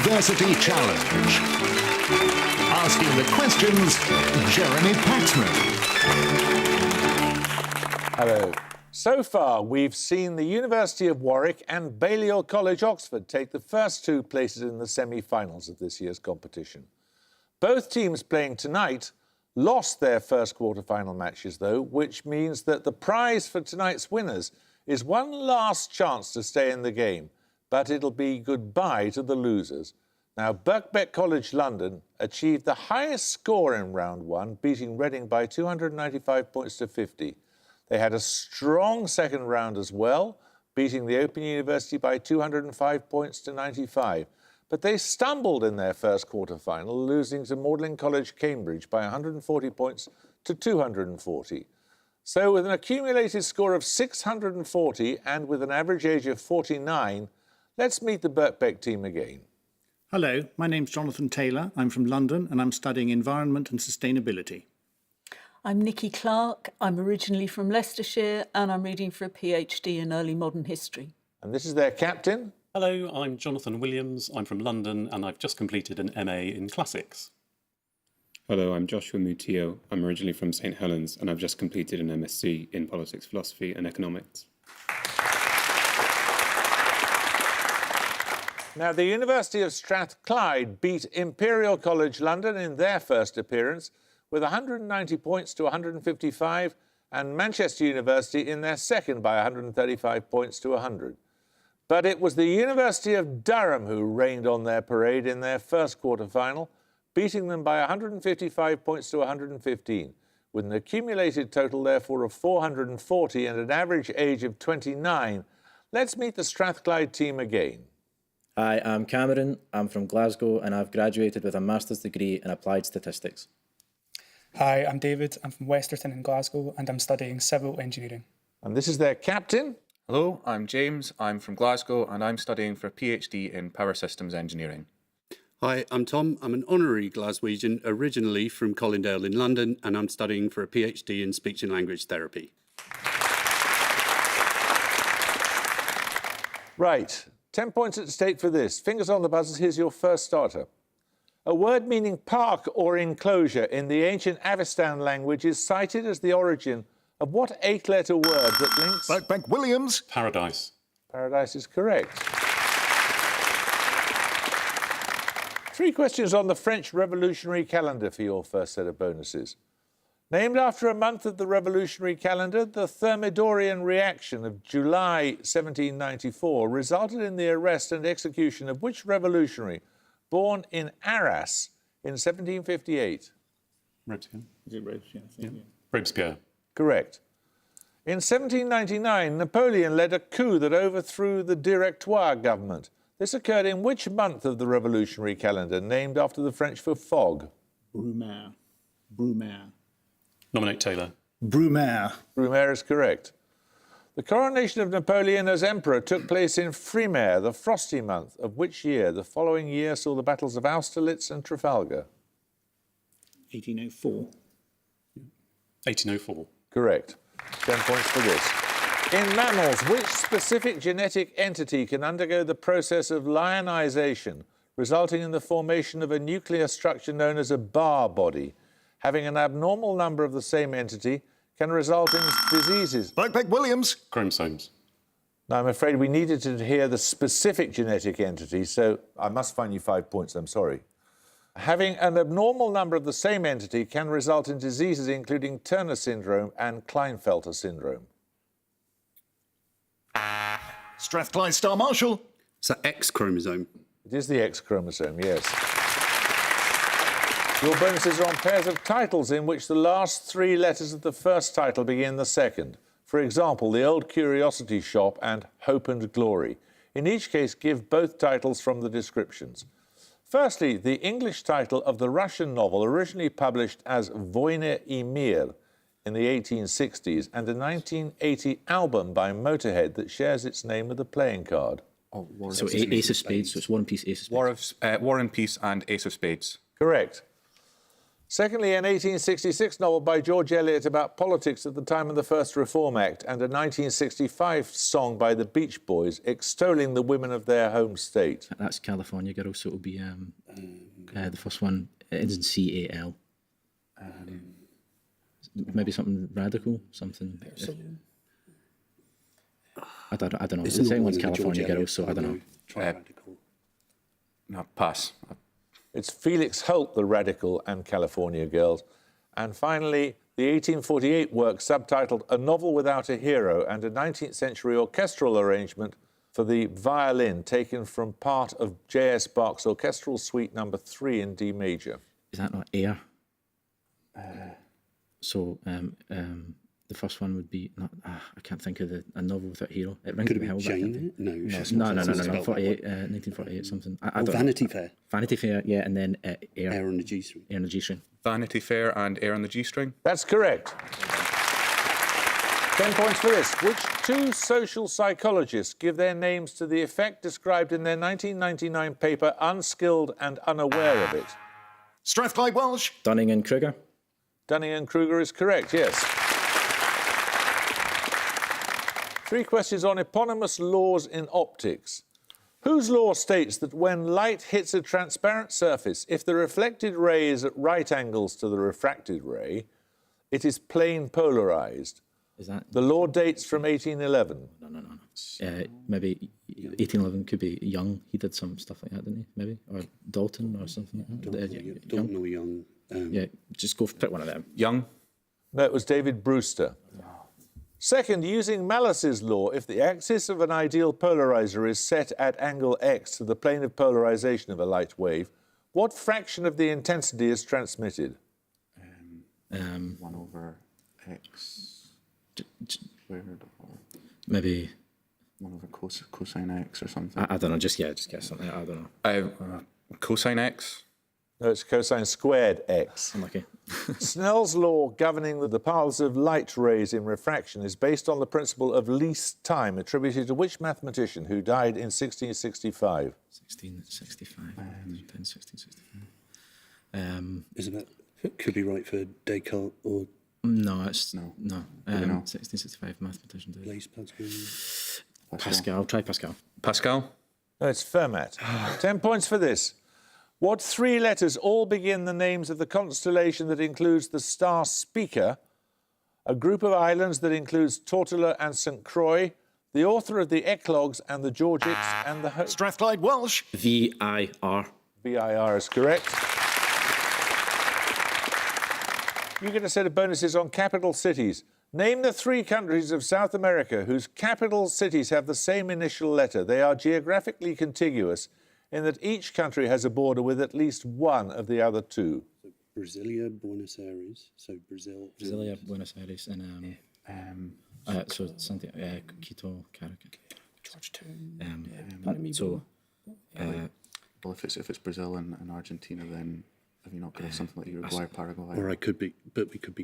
University Challenge. Asking the questions, Jeremy Paxman. Hello. So far, we've seen the University of Warwick and Balliol College, Oxford, take the first two places in the semi-finals of this year's competition. Both teams playing tonight lost their first quarter-final matches, though, which means that the prize for tonight's winners is one last chance to stay in the game, but it'll be goodbye to the losers. Now, Birkbeck College London achieved the highest score in round one, beating Reading by 295 points to 50. They had a strong second round as well, beating the Open University by 205 points to 95. But they stumbled in their first quarter-final, losing to Magdalen College, Cambridge by 140 points to 240. So with an accumulated score of 640 and with an average age of 49, let's meet the Birkbeck team again. Hello, my name's Jonathan Taylor. I'm from London and I'm studying Environment and Sustainability. I'm Nikki Clark. I'm originally from Leicestershire and I'm reading for a PhD in Early Modern History. And this is their captain. Hello, I'm Jonathan Williams. I'm from London and I've just completed an MA in Classics. Hello, I'm Joshua Mutillo. I'm originally from St Helens and I've just completed an MSc in Politics, Philosophy and Economics. Now, the University of Strathclyde beat Imperial College London in their first appearance with 190 points to 155, and Manchester University in their second by 135 points to 100. But it was the University of Durham who rained on their parade in their first quarter-final, beating them by 155 points to 115, with an accumulated total, therefore, of 440 and an average age of 29. Let's meet the Strathclyde team again. Hi, I'm Cameron. I'm from Glasgow and I've graduated with a master's degree in applied statistics. Hi, I'm David. I'm from Westerton in Glasgow and I'm studying civil engineering. And this is their captain. Hello, I'm James. I'm from Glasgow and I'm studying for a PhD in Power Systems Engineering. Hi, I'm Tom. I'm an honorary Glaswegian, originally from Colindale in London, and I'm studying for a PhD in Speech and Language Therapy. Right. 10 points at stake for this. Fingers on the buzzers, here's your first starter. A word meaning park or enclosure in the ancient Avestan language is cited as the origin of what 8-letter word that links... Birkbeck Williams. Paradise. Paradise is correct. 3 questions on the French revolutionary calendar for your first set of bonuses. Named after a month of the revolutionary calendar, the Thermidorian reaction of July 1794 resulted in the arrest and execution of which revolutionary born in Arras in 1758? Robespierre. Is it Robespierre? Yeah. Robespierre. Correct. In 1799, Napoleon led a coup that overthrew the Directoire government. This occurred in which month of the revolutionary calendar, named after the French for fog? Brumaire. Brumaire. Nominate Taylor. Brumaire. Brumaire is correct. The coronation of Napoleon as emperor took place in Frimaire, the frosty month of which year? The following year saw the battles of Austerlitz and Trafalgar. 1804. 1804. Correct. 10 points for this. In mammals, which specific genetic entity can undergo the process of lionization, resulting in the formation of a nuclear structure known as a Barr body? Having an abnormal number of the same entity can result in diseases. Birkbeck Williams. Chromosomes. Now, I'm afraid we needed to hear the specific genetic entity, so I must fine you 5 points, I'm sorry. Having an abnormal number of the same entity can result in diseases including Turner syndrome and Klinefelter syndrome. Strathclyde Star Marshal. It's an X chromosome. It is the X chromosome, yes. Your bonuses are on pairs of titles in which the last 3 letters of the first title begin the second. For example, The Old Curiosity Shop and Hope and Glory. In each case, give both titles from the descriptions. Firstly, the English title of the Russian novel originally published as Voyne i Mir in the 1860s and a 1980 album by Motorhead that shares its name with a playing card. Oh, so Ace of Spades, so it's War and Peace, Ace of Spades. War and Peace and Ace of Spades. Correct. Secondly, an 1866 novel by George Eliot about politics at the time of the First Reform Act, and a 1965 song by the Beach Boys extolling the women of their home state. That's California Girl, so it'll be the first one. It ends in C-A-L. Maybe something radical, something. I don't know. The second one's California Girl, so I don't know. Try radical. No, pass. It's Felix Holt, The Radical, and California Girls. And finally, the 1848 work subtitled A Novel Without a Hero, and a 19th century orchestral arrangement for the violin taken from part of J.S. Bach's Orchestral Suite No. 3 in D major. Is that not Air? The first one would be not. I can't think of A Novel Without a Hero. It rings Could a it bell. be Jane? No. No. 1948 something. I don't Vanity know. Fair. Vanity Fair, yeah, and then Air on the G string. Air on the G string. Vanity Fair and Air on the G string. That's correct. 10 points for this. Which two social psychologists give their names to the effect described in their 1999 paper Unskilled and Unaware of It? Strathclyde Welsh. Dunning and Kruger. Dunning and Kruger is correct, yes. 3 questions on eponymous laws in optics. Whose law states that when light hits a transparent surface, if the reflected ray is at right angles to the refracted ray, it is plane polarised? Is that The law dates from 1811. No. Maybe 1811 could be Young. He did some stuff like that, didn't he? Maybe, or Dalton or something like that. Don't know Young. Yeah, just go pick one of them. Young. No, it was David Brewster. Second, using Malice's law, if the axis of an ideal polarizer is set at angle x to the plane of polarization of a light wave, what fraction of the intensity is transmitted? 1 over x squared, or Maybe 1 over cosine x or something. I don't know. Just guess something. I don't know. Cosine x. No, it's cosine squared x. Unlucky. Snell's law governing the paths of light rays in refraction is based on the principle of least time, attributed to which mathematician who died in 1665? 1665. 1665. Isn't that could be right for Descartes or No, it's No. 1665 mathematician. Blaise Pascal? Pascal. Try Pascal. Pascal. No, it's Fermat. 10 points for this. What 3 letters all begin the names of the constellation that includes the star Spica, a group of islands that includes Tortola and St. Croix, the author of the Eclogues and the Georgics, and the... Strathclyde Welsh. VIR. VIR is correct. You get a set of bonuses on capital cities. Name the 3 countries of South America whose capital cities have the same initial letter. They are geographically contiguous in that each country has a border with at least one of the other 2. So Brasilia, Buenos Aires. So Brazil. Brasilia, Buenos Aires, and so Santiago, Quito, Caracas. Georgetown. Well, if it's Brazil and Argentina, then have you not got something like Uruguay, Paraguay? Or we could be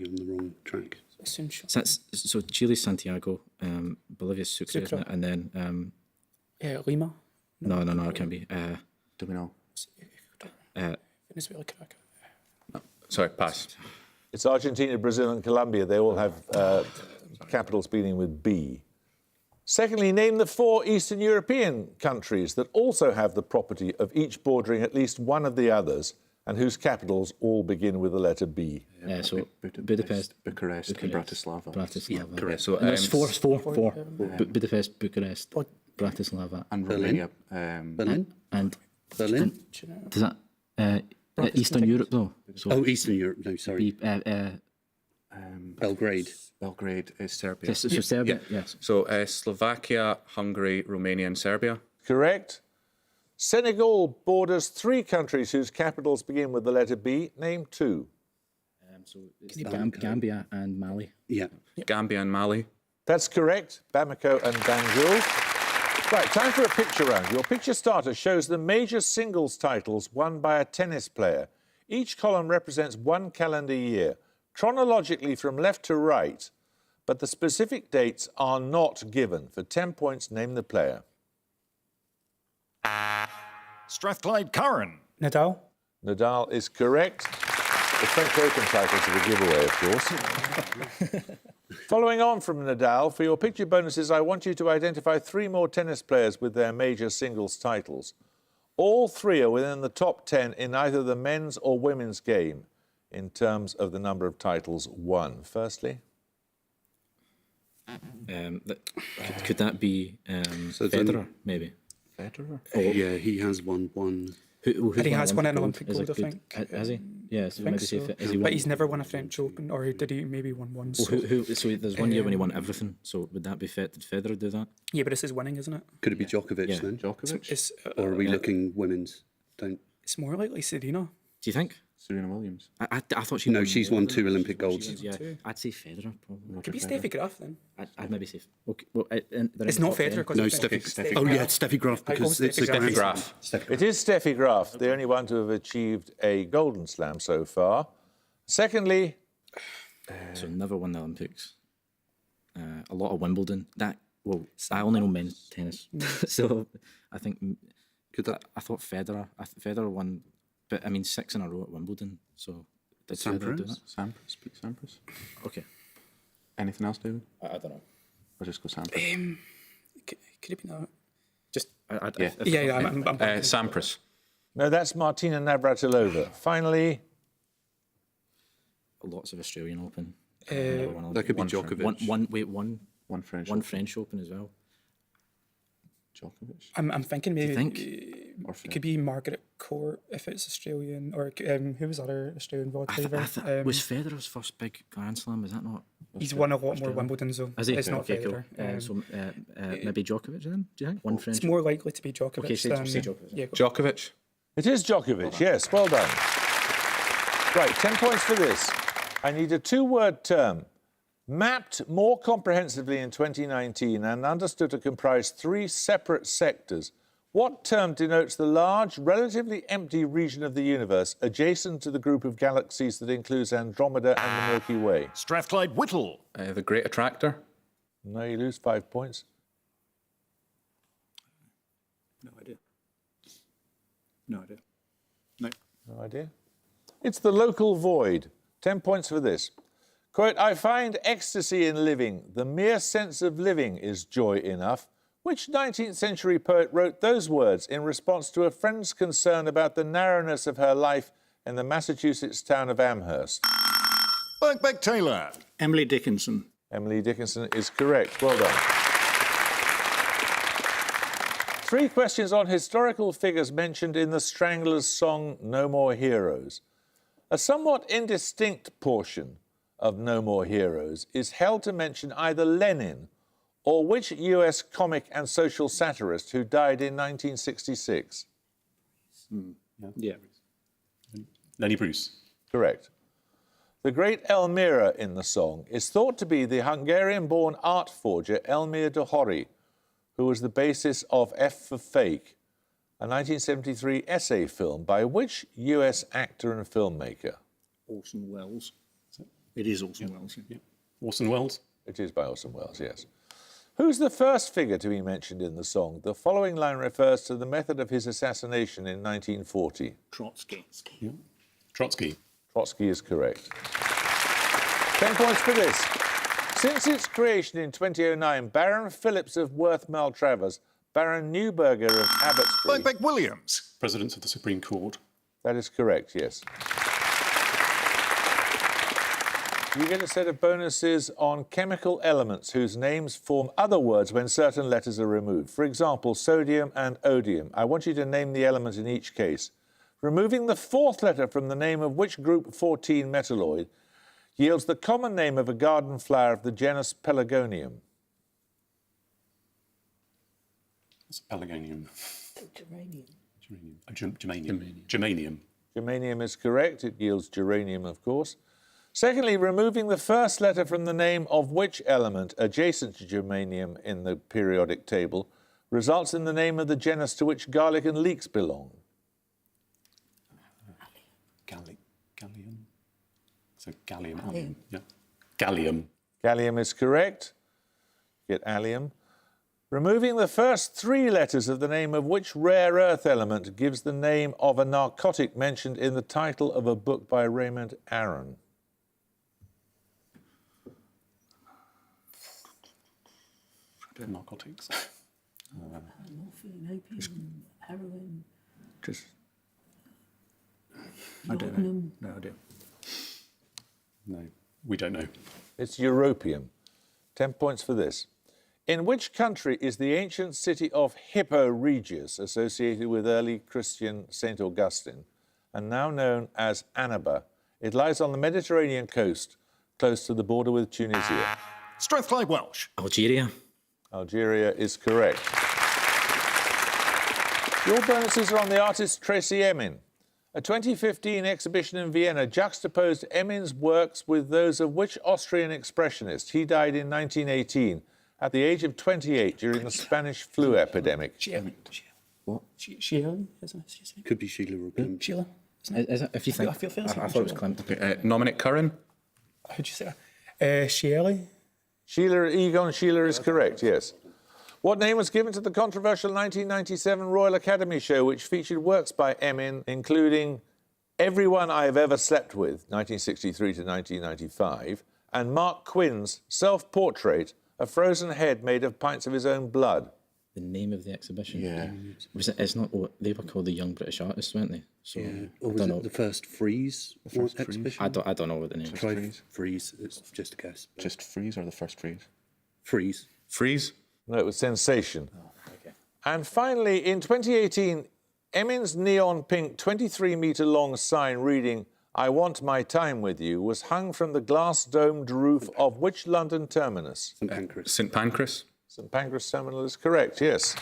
on the wrong track. So Chile, Santiago, Bolivia, Sucre, isn't it? And then Lima. no, it can be. Do we know? Venezuela, Caracas. No. Sorry, pass. It's Argentina, Brazil and Colombia. They all have capitals beginning with B. Secondly, name the 4 Eastern European countries that also have the property of each bordering at least one of the others and whose capitals all begin with the letter B. So Budapest, Bucharest, and Bratislava. Bratislava. Yeah, correct. So, And it's four. Budapest, Bucharest, Bratislava, and Berlin. Romania. Berlin? and Berlin? does that Eastern Europe though? So Oh, Eastern Europe. No, sorry. Belgrade. Belgrade is Serbia. so Serbia, yes. So Slovakia, Hungary, Romania, and Serbia. Correct. Senegal borders 3 countries whose capitals begin with the letter B. Name 2. So it's Gambia and Mali. Yeah. Gambia and Mali. That's correct. Bamako and Banjul. Right, time for a picture round. Your picture starter shows the major singles titles won by a tennis player. Each column represents 1 calendar year, chronologically from left to right, but the specific dates are not given. For 10 points, name the player. Strathclyde Curran. Nadal. Nadal is correct. The French Open titles are the giveaway, of course. Following on from Nadal, for your picture bonuses, I want you to identify 3 more tennis players with their major singles titles. All 3 are within the top 10 in either the men's or women's game in terms of the number of titles won. Firstly? Could that be Federer, maybe? Federer? Yeah, he has won one. He has won an Olympic Is it gold, I good? think. Has he? Yeah, so maybe say, so. has he But won? he's never won a French Open, or did he maybe won one? So, So there's one year when he won everything. So would that be Did Federer do that? yeah, but this is winning, isn't it? Could it be Djokovic Yeah. then? Djokovic? Or are we looking women's? It's more likely Serena. Do you think? Serena Williams. I thought she. No, won she's more won than 2 that. Olympic golds. Yeah, Two. I'd say Federer probably. Could be Steffi Graf then. I'd maybe say. Okay, well, It's not Federer. 'cause No, it's Steffi. Oh yeah, it's Steffi Graf because it's a Steffi Graf. It is Steffi Graf, the only one to have achieved a Golden Slam so far. Secondly, So never won the Olympics. A lot of Wimbledon. I only know men's tennis, so I think Could that I thought Federer. Federer won, but I mean 6 in a row at Wimbledon. So did Federer do that? Sampras? Pete Sampras? Okay, Anything else, David? I don't know. Or just go Sampras? Could it be that? Just Yeah, I'm Sampras. no, that's Martina Navratilova. Finally, lots of Australian Open. that could be Djokovic? One French. One French Open as well. Djokovic. I'm thinking maybe think? it could be Margaret Court if it's Australian, or who was the other Australian volleyball? Was Federer's first big Grand Slam? Is that not? He's won a lot more Wimbledons, though. Is he? It's not Okay, Federer. cool. So maybe Djokovic then? Do you think? One French. It's more likely to be Djokovic Okay, say than Djokovic. Yeah, go. Djokovic. it is Djokovic, yes, well done. Right, 10 points for this. I need a 2-word term, mapped more comprehensively in 2019 and understood to comprise 3 separate sectors. What term denotes the large, relatively empty region of the universe adjacent to the group of galaxies that includes Andromeda and the Milky Way? Strathclyde Whittle. The Great Attractor. No, you lose 5 points. No idea. No idea. No. No idea. It's the local void. 10 points for this. Quote, I find ecstasy in living. The mere sense of living is joy enough. Which 19th century poet wrote those words in response to a friend's concern about the narrowness of her life in the Massachusetts town of Amherst? Birkbeck Taylor. Emily Dickinson. Emily Dickinson is correct. Well done. 3 questions on historical figures mentioned in the Stranglers' song No More Heroes. A somewhat indistinct portion of No More Heroes is held to mention either Lenin or which US comic and social satirist who died in 1966? Yeah. Lenny Bruce. Correct. The great Elmira in the song is thought to be the Hungarian-born art forger Elmir Dohori, who was the basis of F for Fake, a 1973 essay film by which US actor and filmmaker? Orson Welles. It is Orson Welles. Yeah. Orson Welles. It is by Orson Welles, yes. Who's the first figure to be mentioned in the song? The following line refers to the method of his assassination in 1940. Trotsky. Yeah. Trotsky. Trotsky is correct. 10 points for this. Since its creation in 2009, Baron Phillips of Worth Maltravers, Baron Newburger of Abbotsbury. Birkbeck Williams. President of the Supreme Court. That is correct, yes. You get a set of bonuses on chemical elements whose names form other words when certain letters are removed. For example, sodium and odium. I want you to name the element in each case. Removing the 4th letter from the name of which group 14 metalloid yields the common name of a garden flower of the genus Pelargonium? It's Pelargonium. Geranium. Germanium. Germanium. Germanium is correct. It yields geranium, of course. Secondly, removing the first letter from the name of which element adjacent to germanium in the periodic table results in the name of the genus to which garlic and leeks belong. Gallium. So gallium. Yeah. Gallium. Gallium is correct. Get allium. Removing the first 3 letters of the name of which rare earth element gives the name of a narcotic mentioned in the title of a book by Raymond Aron? Narcotics. Morphine, opium, heroin, Just. I don't know. laudanum. No idea. No, we don't know. It's europium. 10 points for this. In which country is the ancient city of Hippo Regius associated with early Christian St. Augustine and now known as Annaba? It lies on the Mediterranean coast, close to the border with Tunisia. Strathclyde Welsh. Algeria. Algeria is correct. Your bonuses are on the artist Tracy Emin. A 2015 exhibition in Vienna juxtaposed Emin's works with those of which Austrian expressionist? He died in 1918 at the age of 28 during the Spanish flu epidemic. What? Sheila, isn't it? Could be Sheila or Klimt. Sheila. Is it? If you think, I feel I thought it was Klimt. Okay, Dominic Curran. How'd you say that? Sheila. Egon Schiele is correct, yes. What name was given to the controversial 1997 Royal Academy show which featured works by Emin, including Everyone I Have Ever Slept With, 1963 to 1995, and Mark Quinn's self-portrait, a frozen head made of pints of his own blood? The name of the exhibition. Yeah. Was it? It's not. They were called the Young British Artists, weren't they? So Yeah. I Or was don't it know. the first Freeze first Freeze? exhibition? I don't know what the name is. Try Freeze. It's just a guess. but- Just freeze or the first freeze? Freeze. Freeze. No, it was Sensation. And finally, in 2018, Emin's neon pink 23-metre-long sign reading, I want my time with you, was hung from the glass-domed roof of which London terminus? St Pancras. St Pancras. St Pancras Terminal is correct, yes.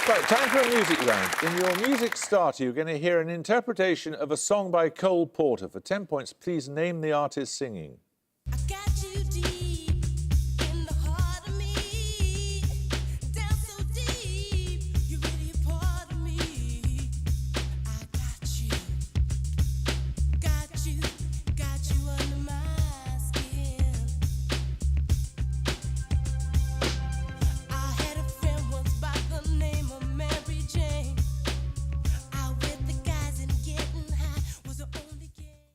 Right, time for a music round. In your music starter, you're going to hear an interpretation of a song by Cole Porter. For 10 points, please name the artist singing. I got you deep in the heart of me, down so deep, you're really a part of me. I got you under my skin. I had a friend once by the name of Mary Jane. Out with the guys and getting high was the only game.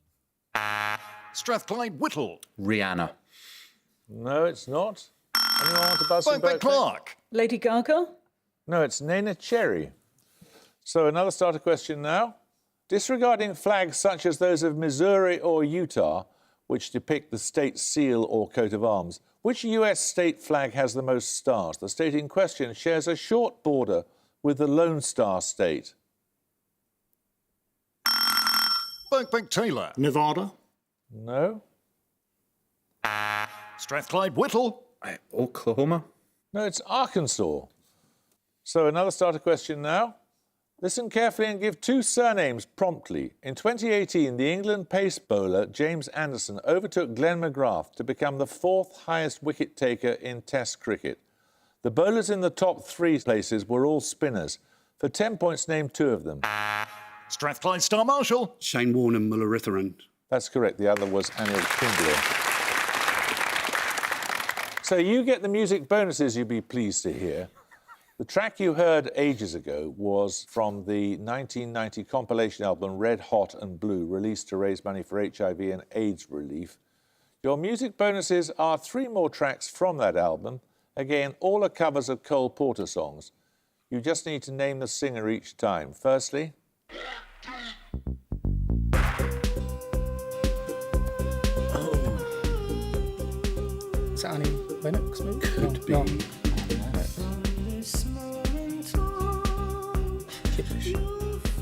Strathclyde Whittle. Rihanna. No, it's not. Anyone want to buzz in Birkbeck Birkbeck? Clark. Lady Gaga? No, it's Nena Cherry. So another starter question now. Disregarding flags such as those of Missouri or Utah, which depict the state seal or coat of arms, which US state flag has the most stars? The state in question shares a short border with the Lone Star State. Birkbeck Taylor. Nevada. No? Strathclyde Whittle. Oklahoma. No, it's Arkansas. So another starter question now. Listen carefully and give 2 surnames promptly. In 2018, the England pace bowler James Anderson overtook Glenn McGrath to become the 4th highest wicket taker in Test cricket. The bowlers in the top 3 places were all spinners. For 10 points, name 2 of them. Strathclyde Star Marshal. Shane Warne and Mullaritharan. That's correct. The other was Anil Kumble. So you get the music bonuses you'll be pleased to hear. The track you heard ages ago was from the 1990 compilation album Red Hot and Blue, released to raise money for HIV and AIDS relief. Your music bonuses are 3 more tracks from that album. Again, all are covers of Cole Porter songs. You just need to name the singer each time. Firstly... Is it Annie Lennox? Maybe? Could be. No. Kate Bush.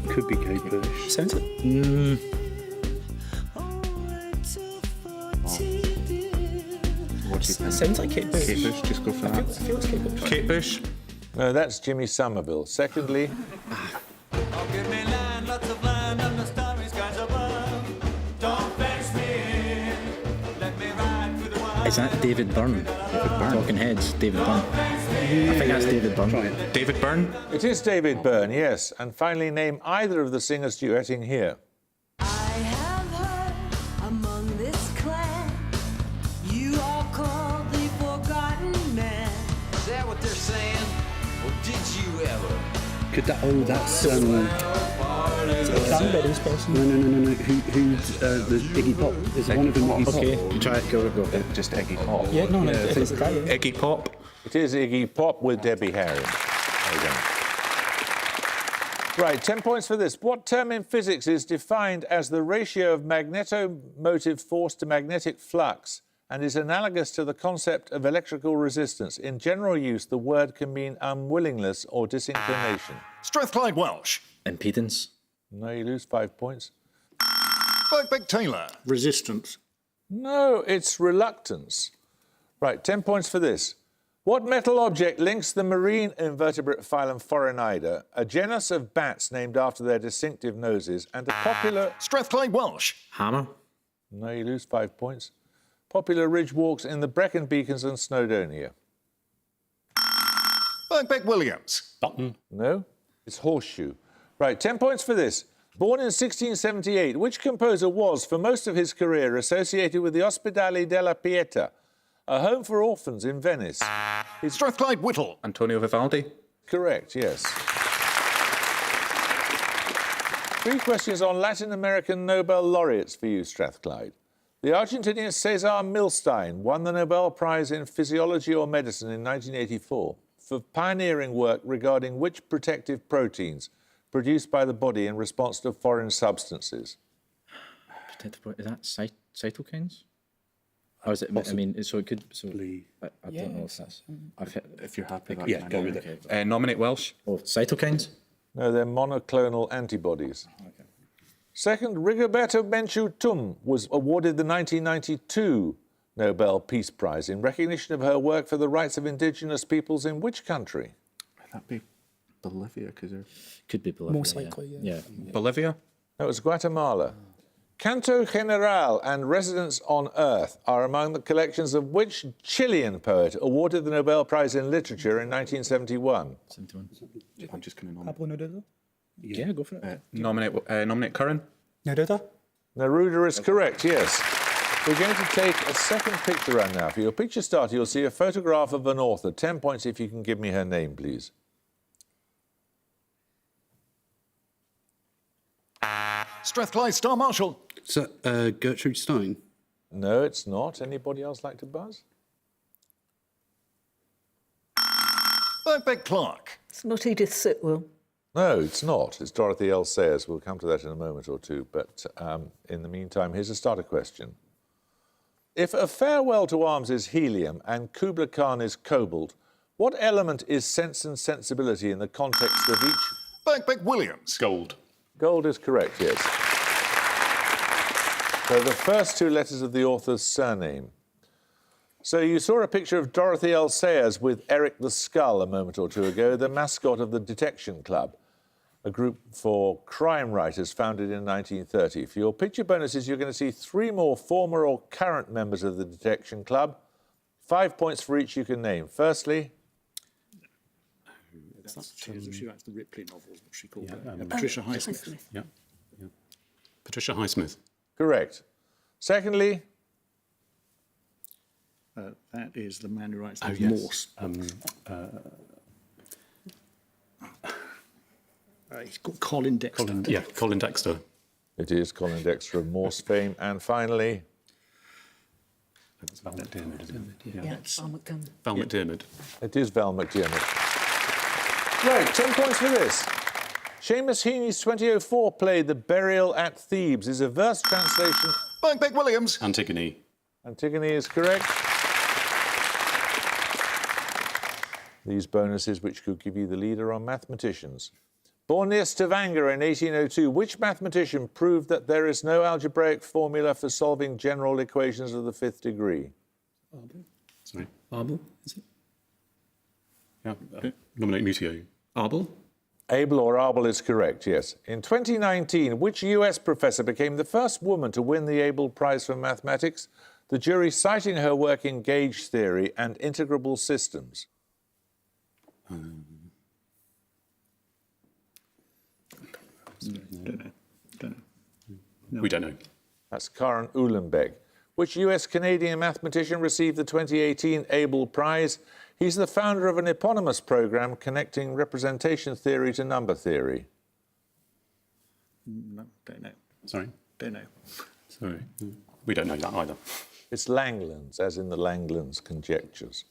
Could be Kate Bush. Sounds it? What do you think? Sounds like Kate Bush. Kate Bush, just go for I that. feel it's Kate Bush. Kate Bush. No, that's Jimmy Somerville. Secondly... Is that David Byrne? Talking Heads, David Byrne. I think that's David Byrne. David Byrne. It is David Byrne, yes. And finally, name either of the singers duetting here. I have heard among this clan, you are called the forgotten man. Is that what they're saying? Could that? Oh, that's Cranberries person. no. Who's the Iggy Pop? Is one of them Iggy Pop? Okay, try it. Go. Just Eggy Pop. Yeah, no, it's a guy. Iggy Pop. It is Iggy Pop with Debbie Harry. There you go. Right, 10 points for this. What term in physics is defined as the ratio of magnetomotive force to magnetic flux and is analogous to the concept of electrical resistance? In general use, the word can mean unwillingness or disinclination. Strathclyde Welsh. Impedance. No, you lose 5 points. Birkbeck Taylor. Resistance. No, it's reluctance. Right, 10 points for this. What metal object links the marine invertebrate phylum Phoronida, a genus of bats named after their distinctive noses, and a popular... Strathclyde Welsh. Hammer. No, you lose 5 points. Popular ridge walks in the Brecon Beacons and Snowdonia. Birkbeck Williams. Button. No, it's horseshoe. Right, 10 points for this. Born in 1678, which composer was, for most of his career, associated with the Ospedale della Pieta, a home for orphans in Venice? It's Strathclyde Whittle. Antonio Vivaldi. correct, yes. 3 questions on Latin American Nobel laureates for you, Strathclyde. The Argentinian Cesar Milstein won the Nobel Prize in Physiology or Medicine in 1984 for pioneering work regarding which protective proteins produced by the body in response to foreign substances? Is that cytokines? Or is it? I mean, so it could. So I don't know if that's. If you're happy, with that, Yeah, go with it. Nominate Welsh. Oh, cytokines. No, they're monoclonal antibodies. Okay. Second, Rigoberto Menchú Tum was awarded the 1992 Nobel Peace Prize in recognition of her work for the rights of indigenous peoples in which country? That'd be Bolivia, because they're... Could be Bolivia. Most likely, yeah. Bolivia. No, it was Guatemala. Canto General and Residence on Earth are among the collections of which Chilean poet awarded the Nobel Prize in Literature in 1971? 71. I'm just going to Pablo Neruda. Yeah, go for it. Nominate Curran. Neruda. Neruda is correct, yes. We're going to take a second picture round now. For your picture starter, you'll see a photograph of an author. 10 points if you can give me her name, please. Strathclyde Star Marshal. So, Gertrude Stein. No, it's not. Anybody else like to buzz? Birkbeck Clark. It's not Edith Sitwell. No, it's not. It's Dorothy L. Sayers. We'll come to that in a moment or two. But in the meantime, here's a starter question. If a farewell to arms is helium and Kubla Khan is cobalt, what element is Sense and Sensibility in the context of each? Birkbeck Williams. Gold. Gold is correct, yes. So the first 2 letters of the author's surname. So you saw a picture of Dorothy L. Sayers with Eric the Skull a moment or two ago, the mascot of the Detection Club, a group for crime writers founded in 1930. For your picture bonuses, you're going to see 3 more former or current members of the Detection Club. 5 points for each you can name. Firstly... She writes the Ripley novels, what she called her. Patricia Highsmith. Yeah. Patricia Highsmith. Correct. Secondly... That is the man who writes Oh, the yes. Morse. He's called Colin Dexter. Colin Dexter. It is Colin Dexter of Morse fame. And finally... That's Val McDermid, isn't it? Yeah, Val McDermid. Val McDermid. It is Val McDermid. Right, 10 points for this. Seamus Heaney's 2004 play The Burial at Thebes is a verse translation... Birkbeck Williams. Antigone. Antigone is correct. These bonuses which could give you the lead are on mathematicians. Born near Stavanger in 1802, which mathematician proved that there is no algebraic formula for solving general equations of the 5th degree? Sorry. Abel, is it? Yeah. Nominate Mutio. Abel? Abel or Abel is correct, yes. In 2019, which US professor became the first woman to win the Abel Prize for Mathematics? The jury citing her work in gauge theory and integrable systems. Don't know. We don't know. That's Karen Uhlenbeck. Which US-Canadian mathematician received the 2018 Abel Prize? He's the founder of an eponymous program connecting representation theory to number theory. No, don't know. Sorry? Don't know. Sorry. We don't know that either. It's Langlands, as in the Langlands conjectures.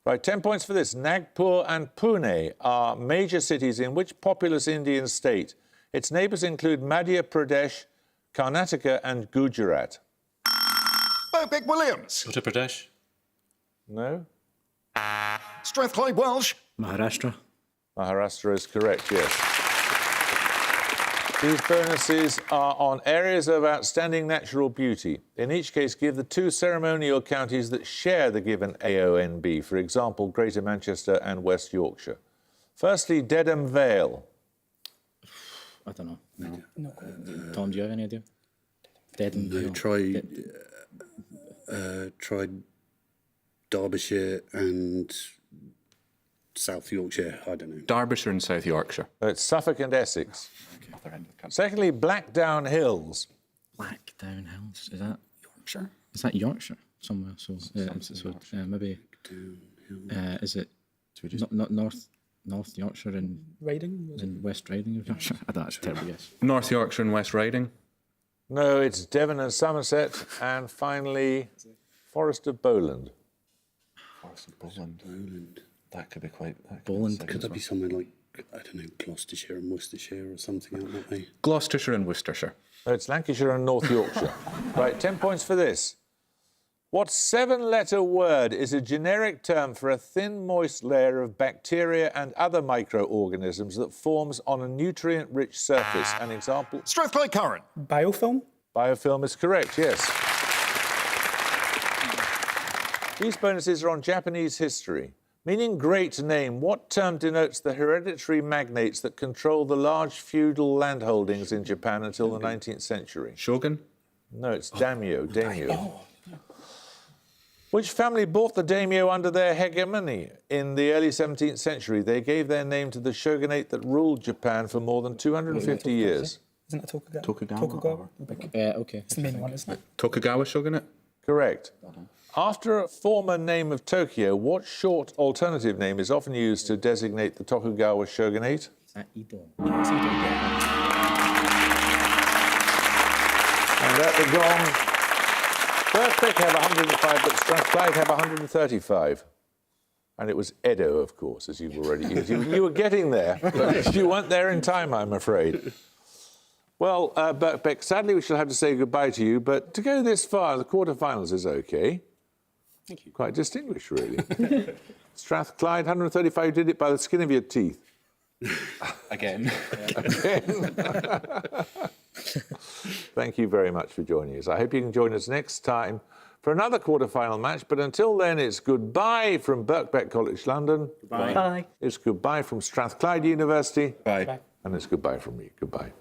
Right, 10 points for this. Nagpur and Pune are major cities in which populous Indian state? Its neighbours include Madhya Pradesh, Karnataka and Gujarat. Birkbeck Williams. Uttar Pradesh? No? Strathclyde Welsh. Maharashtra. Maharashtra is correct, yes. These bonuses are on areas of outstanding natural beauty. In each case, give the two ceremonial counties that share the given AONB, for example, Greater Manchester and West Yorkshire. Firstly, Dedham Vale. I don't know. No. Tom, do you have any idea? Dedham. No, try Derbyshire and South Yorkshire. I don't know. Derbyshire and South Yorkshire. It's Suffolk and Essex. Secondly, Blackdown Hills. Blackdown Hills. Is that Yorkshire? Is that Yorkshire somewhere? So, maybe. Is it not North Yorkshire and Riding? and West Riding of Yorkshire? I don't know, that's a terrible guess. North Yorkshire and West Riding. No, it's Devon and Somerset. And finally, Forest of Bowland. Forest of Bowland. That could be quite... Bowland. Could that be somewhere like, I don't know, Gloucestershire and Worcestershire or something out that way? Gloucestershire and Worcestershire. No, it's Lancashire and North Yorkshire. Right, 10 points for this. What seven-letter word is a generic term for a thin, moist layer of bacteria and other microorganisms that forms on a nutrient-rich surface? An example? Strathclyde Current. Biofilm? Biofilm is correct, yes. These bonuses are on Japanese history. Meaning great name, what term denotes the hereditary magnates that control the large feudal landholdings in Japan until the 19th century? Shogun? No, it's daimyo. Which family bought the daimyo under their hegemony in the early 17th century? They gave their name to the shogunate that ruled Japan for more than 250 years. Isn't it Tokugawa? Tokugawa. Okay. It's the main one, isn't it? Tokugawa shogunate? Correct. After a former name of Tokyo, what short alternative name is often used to designate the Tokugawa shogunate? Is that Edo? And at the gong, Birkbeck have 105, but Strathclyde have 135. And it was Edo, of course, as you've already used. You were getting there, but you weren't there in time, I'm afraid. Well, Birkbeck, sadly we shall have to say goodbye to you, but to go this far, the quarterfinals is OK. Thank you. Quite distinguished, really. Strathclyde, 135, did it by the skin of your teeth. Again. Thank you very much for joining us. I hope you can join us next time for another quarter-final match. But until then, it's goodbye from Birkbeck College London. Bye. It's goodbye from Strathclyde University. Bye. And it's goodbye from me. Goodbye.